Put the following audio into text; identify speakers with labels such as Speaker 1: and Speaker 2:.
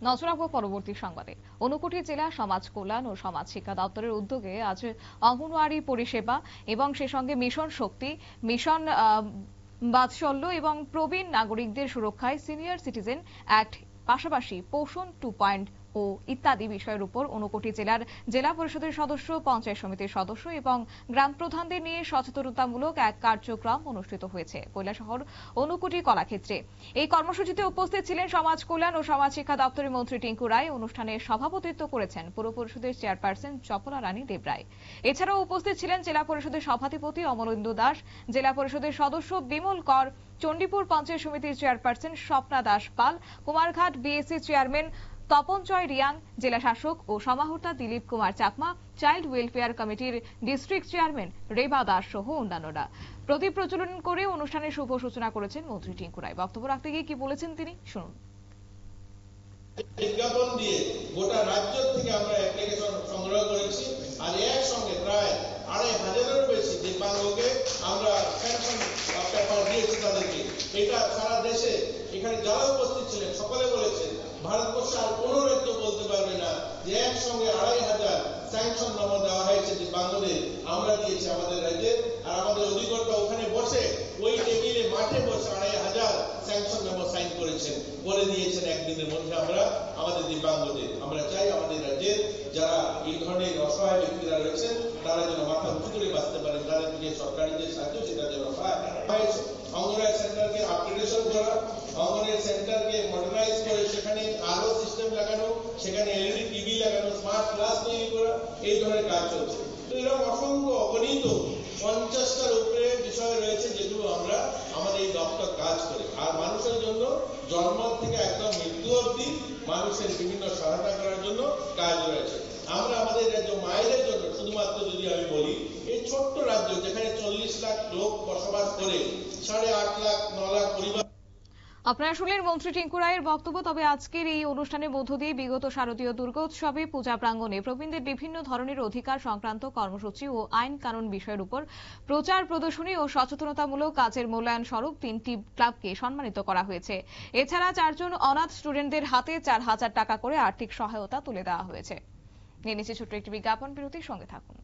Speaker 1: নজর রাখবো পরবর্তী সংবাদে। ঊনকোটি জেলা সমাজ কল্যাণ ও সমাজ শিক্ষা দপ্তরের উদ্যোগে আজ অঙ্গনওয়াড়ি পরিষেবা এবং সে সঙ্গে মিশন শক্তি, মিশন বাৎসল্য এবং প্রবীণ নাগরিকদের সুরক্ষায় সিনিয়র সিটিজেন অ্যাক্ট, পাশাপাশি পোষণ 2.0 ইত্যাদি বিষয়ের উপর ঊনকোটি জেলার জেলা পরিষদের সদস্য, পঞ্চায়েত সমিতির সদস্য এবং গ্রাম প্রধানদের নিয়ে সচেতনতামূলক এক কার্যক্রম অনুষ্ঠিত হয়েছে কৈলাসহর ঊনকোটি কলাক্ষেত্রে। এই কর্মসূচিতে উপস্থিত ছিলেন সমাজ কল্যাণ ও সমাজ শিক্ষা দপ্তরের মন্ত্রী টিঙ্কু রায়। অনুষ্ঠানে সভাপতিত্ব করেছেন পুর পরিষদের চেয়ারপারসন চপলা রানী দেবরায়। এছাড়াও উপস্থিত ছিলেন জেলা পরিষদের সভাধিপতি অমলেন্দু দাস, জেলা পরিষদের সদস্য বিমল কর, চণ্ডীপুর পঞ্চায়েত সমিতির চেয়ারপারসন স্বপ্না দাস পাল, কুমারঘাট বিএসসি চেয়ারম্যান তপনজয় রিয়াং, জেলা শাসক ও সমাহর্তা দিলীপ কুমার চাকমা, চাইল্ড ওয়েলফেয়ার কমিটির ডিস্ট্রিক্ট চেয়ারম্যান রেবা দাস সহ অন্যান্যরা। প্রদীপ প্রজ্বলন করে অনুষ্ঠানের শুভ সূচনা করেছেন মন্ত্রী টিঙ্কু রায়। বক্তব্য রাখতে গিয়ে কি বলেছেন তিনি, শুনুন।
Speaker 2: বিজ্ঞাপন দিয়ে গোটা রাজ্য থেকে আমরা অ্যাপ্লিকেশন সংগ্রহ করেছি, আর একসঙ্গে প্রায় 2,500-এরও বেশি দিব্যাঙ্গকে আমরা স্যাংশন পেপার দিয়েছি তাদেরকে। এটা সারা দেশে এখানে যারা উপস্থিত ছিলেন সকলে বলেছেন ভারতবর্ষে আর কোনো রাজ্য বলতে পারবে না যে একসঙ্গে 2,500 স্যাংশন নামা দেওয়া হয়েছে দিব্যাঙ্গদের। আমরা দিয়েছি আমাদের রাজ্যে, আর আমাদের অধিকর্তা ওখানে বসে ওই টেবিলে মাঠে বসে 2,500 স্যাংশন নামা সাইন করেছেন, বলে দিয়েছেন একদিনের মধ্যে আমরা আমাদের দিব্যাঙ্গদের। আমরা চাই আমাদের রাজ্যের যারা এই ধরনের অসহায় ব্যক্তিরা রয়েছেন তারা যেন মাথা উঁচু করে বাঁচতে পারেন, তাদের যে সরকারি যে সাহায্য সেটা যেন পায়। অঙ্গনওয়াড়ি সেন্টারকে আপগ্রেডেশন করা, অঙ্গনওয়াড়ি সেন্টারকে মডার্নাইজ করে সেখানে আরো সিস্টেম লাগানো, সেখানে এলইডি টিভি লাগানো, স্মার্ট ক্লাস তৈরি করা, এই ধরনের কাজ চলছে। তো এরকম অসংখ্য অগণিত 50টার উপরে বিষয় রয়েছে যেগুলো আমরা আমাদের এই দপ্তর কাজ করে। আর মানুষের জন্য জন্ম থেকে একদম মৃত্যু অবধি মানুষের বিভিন্ন সহায়তা করার জন্য কাজ রয়েছে। আমরা আমাদের রাজ্য মায়েদের জন্য শুধুমাত্র যদি আমি বলি, এই ছোট্ট রাজ্য যেখানে 40 লাখ লোক বসবাস করে 8.5 লাখ 9 লাখ পরিবার।
Speaker 1: আপনারা শুনলেন মন্ত্রী টিঙ্কু রায়ের বক্তব্য। তবে আজকের এই অনুষ্ঠানের মধ্য দিয়ে বিগত শারদীয় দুর্গোৎসবে পূজা প্রাঙ্গণে প্রবীণদের বিভিন্ন ধরনের অধিকার সংক্রান্ত কর্মসূচি ও আইন কানুন বিষয়ের উপর প্রচার, প্রদর্শনী ও সচেতনতামূলক কাজের মূল্যায়ন স্বরূপ 3টি ক্লাবকে সম্মানিত করা হয়েছে। এছাড়া 4 জন অনাথ স্টুডেন্টদের হাতে 4,000 টাকা করে আর্থিক সহায়তা তুলে দেওয়া হয়েছে। নিয়ে নিচ্ছে ছোট্ট একটি বিজ্ঞাপন বিরতির সঙ্গে থাকুন।